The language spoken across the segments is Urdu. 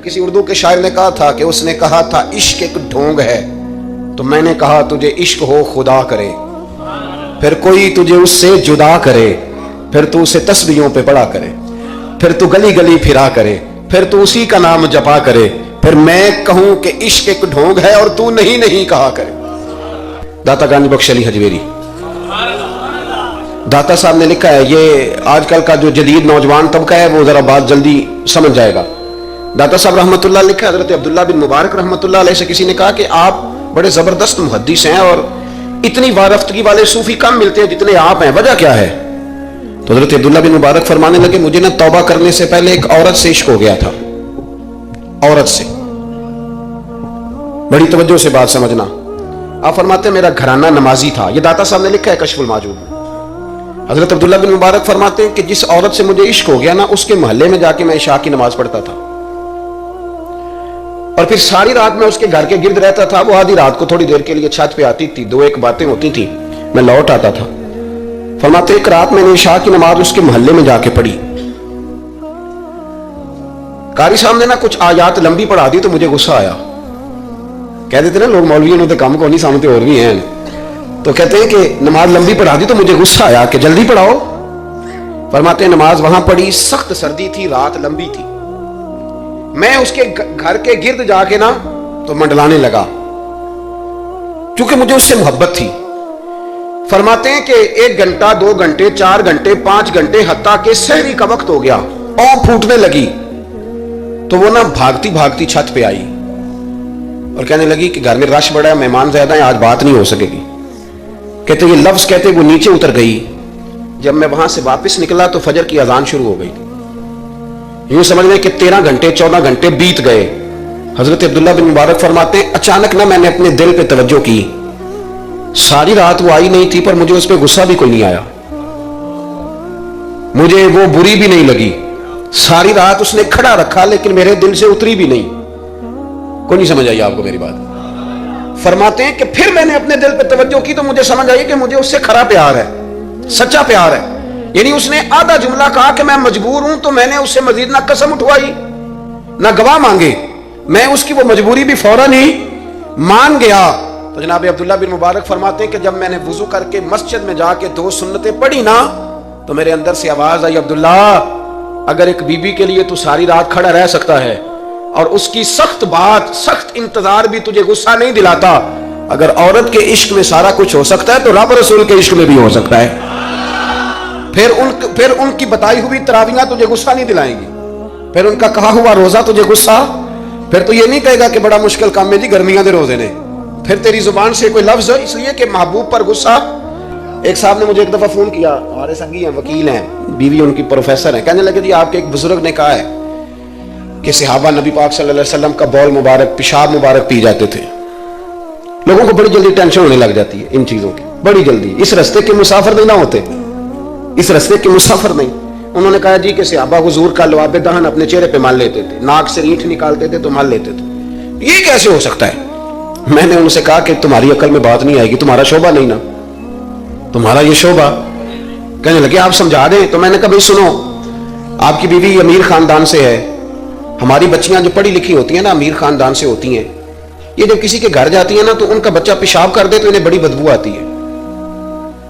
کسی اردو کے شاعر نے کہا تھا کہ اس نے کہا تھا عشق ایک ڈھونگ ہے، تو میں نے کہا تجھے عشق ہو خدا کرے، پھر کوئی تجھے اس سے جدا کرے، پھر تو اسے تسبیحوں پہ پڑا کرے، پھر تو گلی گلی پھرا کرے، پھر تو اسی کا نام جپا کرے، پھر میں کہوں کہ عشق ایک ڈھونگ ہے اور تو نہیں نہیں کہا کرے۔ داتا گانجی بخش علی حجویری۔ داتا صاحب نے لکھا ہے، یہ آج کل کا جو جدید نوجوان طبقہ ہے وہ ذرا بات جلدی سمجھ جائے گا۔ داتا صاحب رحمۃ اللہ لکھا ہے، حضرت عبداللہ بن مبارک رحمۃ اللہ علیہ سے کسی نے کہا کہ آپ بڑے زبردست محدث ہیں اور اتنی وارفتگی والے صوفی کم ملتے ہیں جتنے آپ ہیں، وجہ کیا ہے؟ تو حضرت عبداللہ بن مبارک فرمانے لگے، مجھے نا توبہ کرنے سے پہلے ایک عورت سے عشق ہو گیا تھا، عورت سے۔ بڑی توجہ سے بات سمجھنا۔ آپ فرماتے ہیں میرا گھرانہ نمازی تھا، یہ داتا صاحب نے لکھا ہے کشف الماجوب میں۔ حضرت عبداللہ بن مبارک فرماتے ہیں کہ جس عورت سے مجھے عشق ہو گیا نا، اس کے محلے میں جا کے میں عشاء کی نماز پڑھتا تھا، اور پھر ساری رات میں اس کے گھر کے گرد رہتا تھا۔ وہ آدھی رات کو تھوڑی دیر کے لیے چھت پہ آتی تھی، دو ایک باتیں ہوتی تھیں، میں لوٹ آتا تھا۔ فرماتے ایک رات میں نے عشاء کی نماز اس کے محلے میں جا کے پڑھی، قاری صاحب نے نا کچھ آیات لمبی پڑھا دی تو مجھے غصہ آیا۔ کہہ دیتے نا لوگ مولویوں نے تو کام کو نہیں سامتے اور بھی ہیں، تو کہتے ہیں کہ نماز لمبی پڑھا دی تو مجھے غصہ آیا کہ جلدی پڑھاؤ۔ فرماتے ہیں نماز وہاں پڑھی، سخت سردی تھی، رات لمبی تھی، میں اس کے گھر کے گرد جا کے نا تو منڈلانے لگا کیونکہ مجھے اس سے محبت تھی۔ فرماتے ہیں کہ 1 گھنٹہ 2 گھنٹے 4 گھنٹے 5 گھنٹے حتیٰ کہ سحری کا وقت ہو گیا، اور پھوٹنے لگی، تو وہ نا بھاگتی بھاگتی چھت پہ آئی اور کہنے لگی کہ گھر میں رش بڑا ہے، مہمان زیادہ ہیں، آج بات نہیں ہو سکے گی۔ کہتے یہ لفظ کہتے وہ نیچے اتر گئی۔ جب میں وہاں سے واپس نکلا تو فجر کی اذان شروع ہو گئی۔ یوں سمجھ لیں کہ 13 گھنٹے 14 گھنٹے بیت گئے۔ حضرت عبداللہ بن مبارک فرماتے ہیں اچانک نہ میں نے اپنے دل پہ توجہ کی، ساری رات وہ آئی نہیں تھی پر مجھے اس پہ غصہ بھی کوئی نہیں آیا، مجھے وہ بری بھی نہیں لگی، ساری رات اس نے کھڑا رکھا لیکن میرے دل سے اتری بھی نہیں۔ کوئی نہیں سمجھ آئی آپ کو میری بات؟ فرماتے ہیں کہ پھر میں نے اپنے دل پہ توجہ کی تو مجھے سمجھ آئی کہ مجھے اس سے کھرا پیار ہے، سچا پیار ہے۔ یعنی اس نے آدھا جملہ کہا کہ میں مجبور ہوں، تو میں نے اس سے مزید نہ قسم اٹھوائی نہ گواہ مانگے، میں اس کی وہ مجبوری بھی فوراً ہی مان گیا۔ تو جناب عبداللہ بن مبارک فرماتے ہیں کہ جب میں نے وضو کر کے مسجد میں جا کے 2 سنتیں پڑھی نا تو میرے اندر سے آواز آئی، عبداللہ اگر ایک بی بی کے لیے تو ساری رات کھڑا رہ سکتا ہے اور اس کی سخت بات سخت انتظار بھی تجھے غصہ نہیں دلاتا، اگر عورت کے عشق میں سارا کچھ ہو سکتا ہے تو رب رسول کے عشق میں بھی ہو سکتا ہے۔ پھر ان کی بتائی ہوئی تراویحاں تجھے غصہ نہیں دلائیں گی، پھر ان کا کہا ہوا روزہ تجھے غصہ، پھر تو یہ نہیں کہے گا کہ بڑا مشکل کام ہے جی گرمیاں دے روزے نے، پھر تیری زبان سے کوئی لفظ اس لیے کہ محبوب پر غصہ۔ ایک صاحب نے مجھے ایک دفعہ فون کیا، ہمارے سنگی ہیں، وکیل ہیں، بیوی ان کی پروفیسر ہیں، کہنے لگے جی آپ کے ایک بزرگ نے کہا ہے کہ صحابہ نبی پاک صلی اللہ علیہ وسلم کا بول مبارک پیشاب مبارک پی جاتے تھے۔ لوگوں کو بڑی جلدی ٹینشن ہونے لگ جاتی ہے ان چیزوں کی، بڑی جلدی، اس رستے کے مسافر نہیں نہ ہوتے، اس رستے کے مسافر نہیں۔ انہوں نے کہا جی کہ صحابہ حضور کا لعاب دہن اپنے چہرے پہ مال لیتے تھے، ناک سے اینٹ نکالتے تھے تو مال لیتے تھے، یہ کیسے ہو سکتا ہے؟ میں نے ان سے کہا کہ تمہاری عقل میں بات نہیں آئے گی، تمہارا شعبہ نہیں نا، تمہارا یہ شعبہ۔ کہنے لگے آپ سمجھا دیں، تو میں نے کہا بھائی سنو، آپ کی بیوی امیر خاندان سے ہے، ہماری بچیاں جو پڑھی لکھی ہوتی ہیں نا امیر خاندان سے ہوتی ہیں، یہ جب کسی کے گھر جاتی ہیں نا تو ان کا بچہ پیشاب کر دے تو انہیں بڑی بدبو آتی ہے،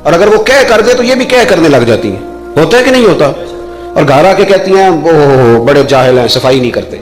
اور اگر وہ کہہ کر دے تو یہ بھی کہہ کرنے لگ جاتی ہیں، ہوتا ہے کہ نہیں ہوتا؟ اور گھر آ کے کہتی ہیں وہ بڑے جاہل ہیں، صفائی نہیں کرتے۔